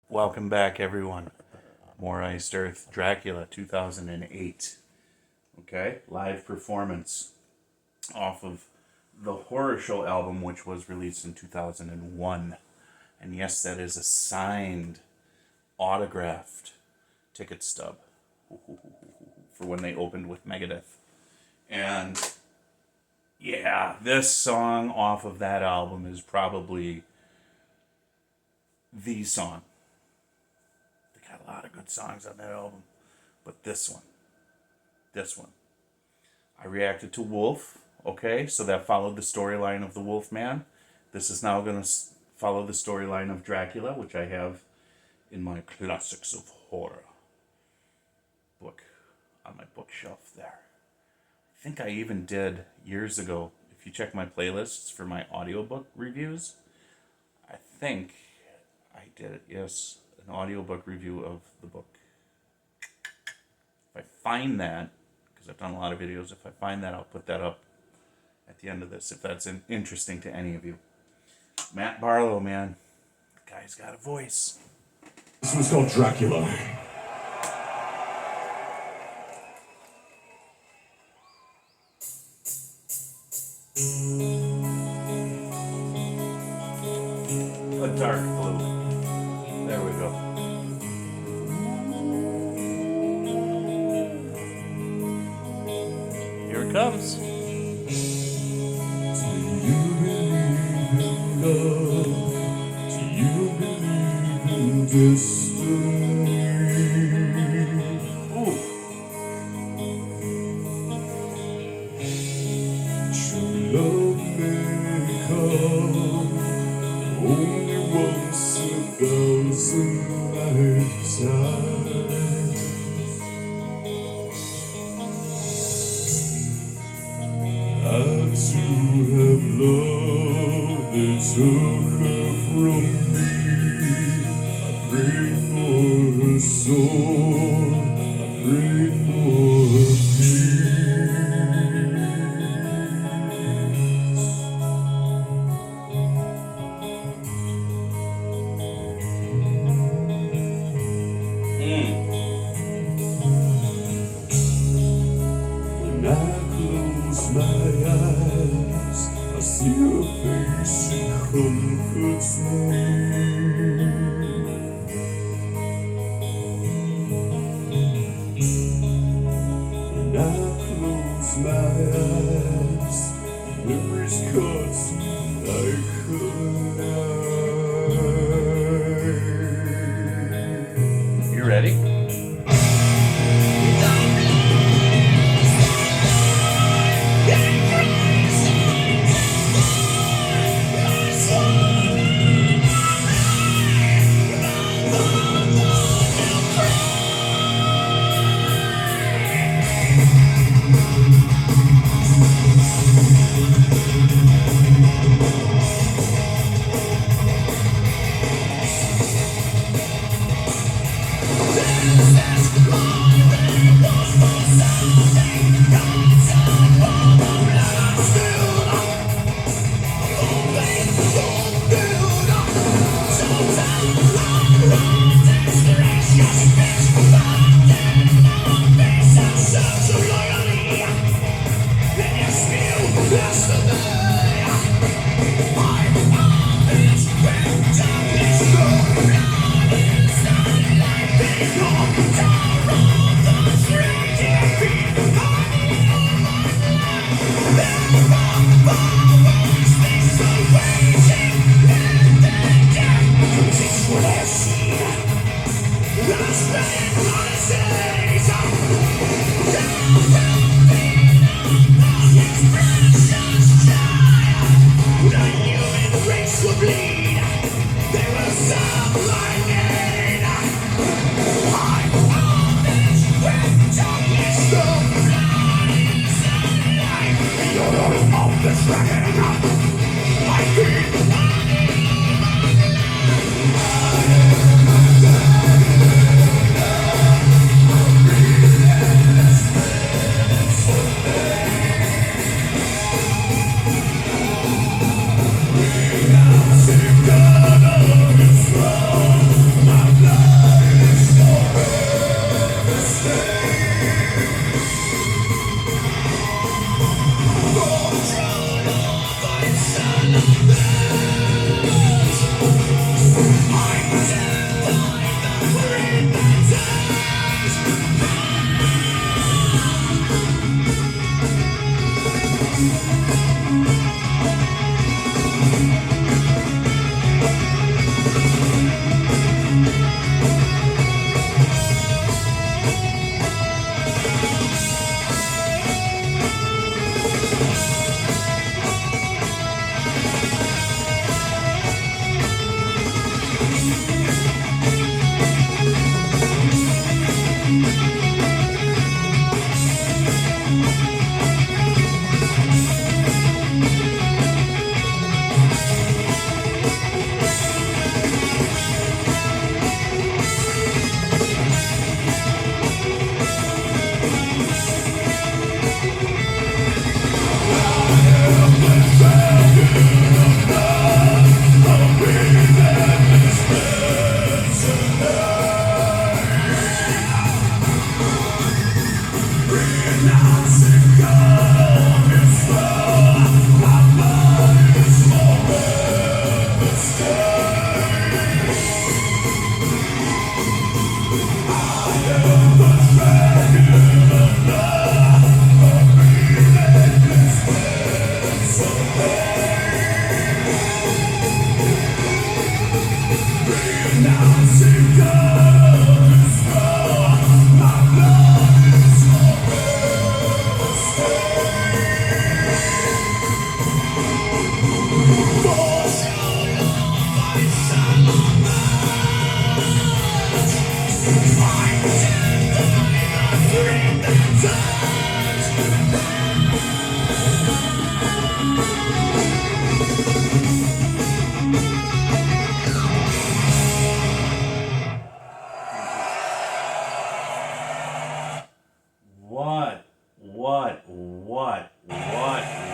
Welcome back, everyone. More Iced Earth, Dracula, 2008. Okay, live performance off of the Horror Show album, which was released in 2001. And yes, that is a signed, autographed ticket stub for when they opened with Megadeth. And yeah, this song off of that album is probably the song. They got a lot of good songs on that album, but this one. I reacted to Wolf, okay, so that followed the storyline of the Wolf Man. This is now going to follow the storyline of Dracula, which I have in my Classics of Horror book on my bookshelf there. I think I even did years ago, if you check my playlists for my audiobook reviews, I think I did it, yes, an audiobook review of the book. If I find that, because I've done a lot of videos, if I find that, I'll put that up at the end of this, if that's interesting to any of you. Matt Barlow, man, the guy's got a voice. This one's called Dracula. A dark blue. There we go. Here it comes. Do you believe in love? Do you believe in destiny? Ooh. True love may come only once in a thousand lifetimes. I too have love that took her from me. I prayed for her soul, I prayed for her peace. When I close my eyes, I see her face, it comforts me. When I close my eyes, the memories cut like a knife. You ready?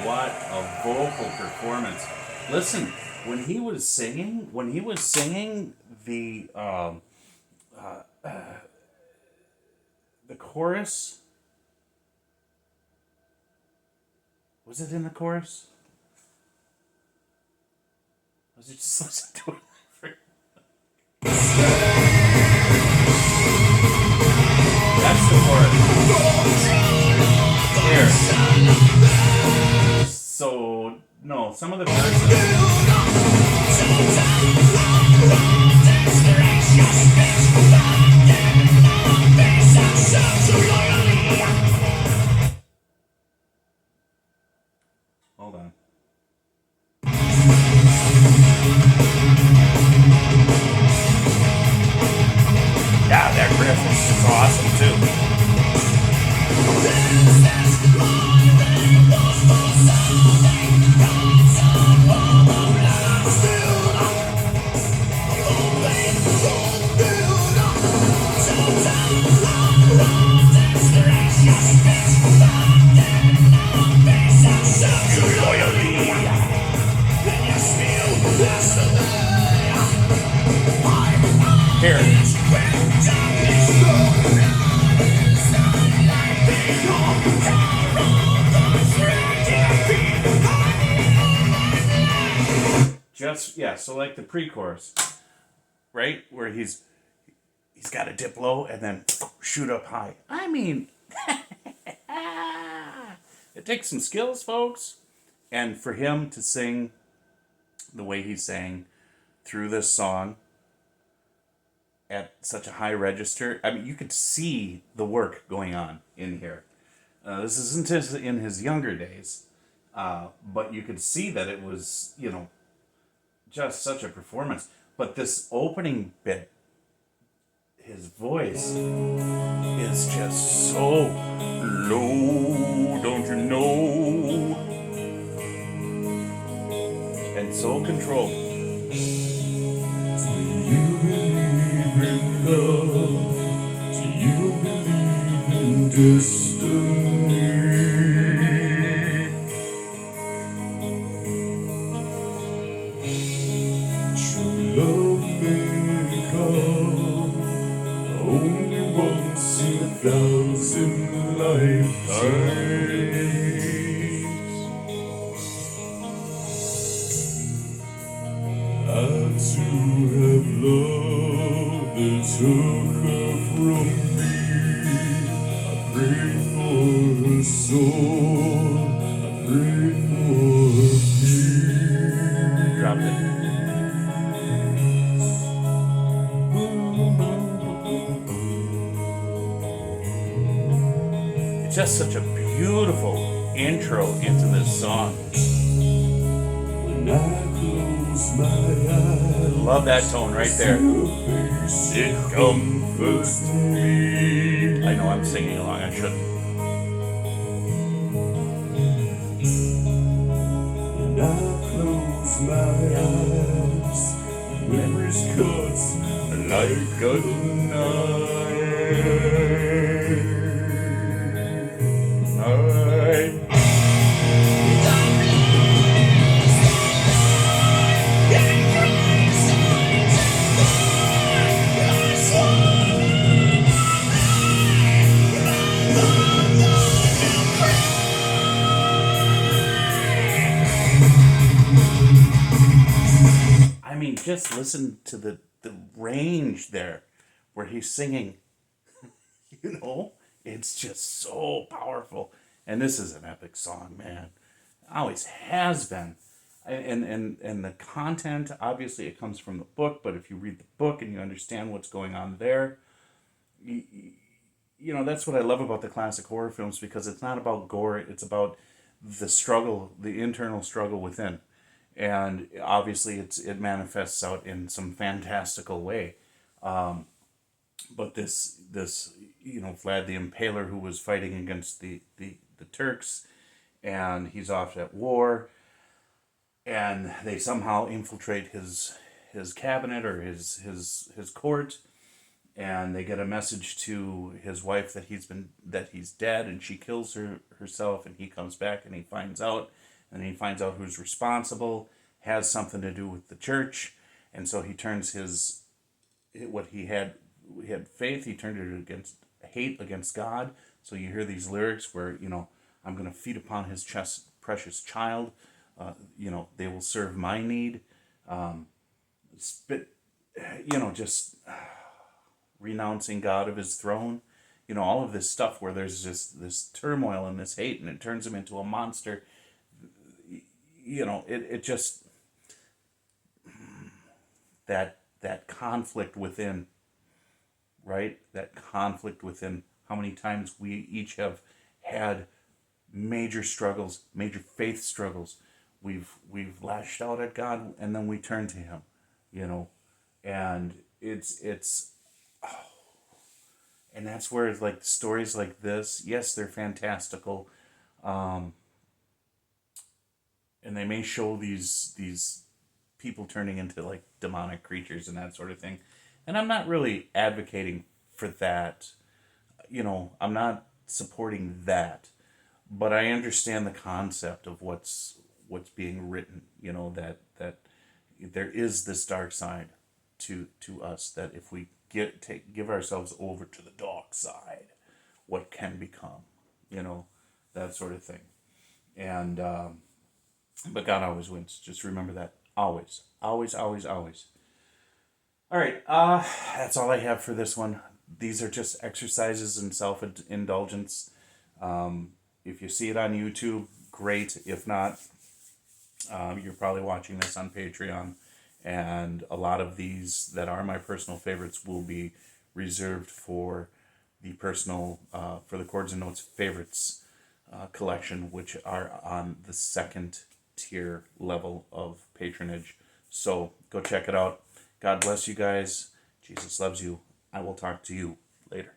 What a vocal performance. Listen, when he was singing the chorus, was it in the chorus? Was it just listen to it? That's the chorus. Here. So, no, some of the verses. Hold on. Yeah, that riff is just awesome too. Here. Just, yeah, so like the pre-chorus, right? Where he's got to dip low and then shoot up high. I mean, it takes some skills, folks. And for him to sing the way he sang through this song at such a high register, I mean, you could see the work going on in here. This isn't in his younger days, but you could see that it was, just such a performance. But this opening bit, his voice is just so low, don't you know? And so controlled. Do you believe in love? Do you believe in destiny? True love may come only once in 1,000 lifetimes. I too have love that took her from me. I prayed for her soul, I prayed for her peace. Dropped it. It's just such a beautiful intro into this song. When I close my eyes, Love that tone right there. your face, it comforts me. I know I'm singing along, I shouldn't. When I close my eyes, memories cuts like a knife. I mean, just listen to the range there where he's singing. It's just so powerful. And this is an epic song, man. Always has been. And the content, obviously it comes from the book, but if you read the book and you understand what's going on there, that's what I love about the classic horror films, because it's not about gore, it's about the struggle, the internal struggle within. And obviously it manifests out in some fantastical way. but this Vlad the Impaler, who was fighting against the Turks, and he's off at war, and they somehow infiltrate his cabinet or his court, and they get a message to his wife that he's dead, and she kills herself, and he comes back and he finds out, who's responsible, has something to do with the church, and so he turns what he had faith, he turned it against hate against God. So you hear these lyrics where, I'm going to feed upon his chest, precious child. They will serve my need. Spit, just renouncing God of his throne. All of this stuff where there's just this turmoil and this hate, and it turns him into a monster. It just, that conflict within, right? That conflict within. How many times we each have had major struggles, major faith struggles. We've lashed out at God, and then we turn to Him, and it's and that's where it's like stories like this. Yes, they're fantastical, and they may show these people turning into like demonic creatures and that sort of thing, and I'm not really advocating for that. I'm not supporting that, but I understand the concept of what's being written. That there is this dark side to us, that if we give ourselves over to the dark side, what can become, that sort of thing. And but God always wins. Just remember that. Always, always, always, always. All right, that's all I have for this one. These are just exercises in self-indulgence. If you see it on YouTube, great. If not, you're probably watching this on Patreon. And a lot of these that are my personal favorites will be reserved for the for the Chords and Notes favorites collection, which are on the second tier level of patronage. So go check it out. God bless you guys. Jesus loves you. I will talk to you later.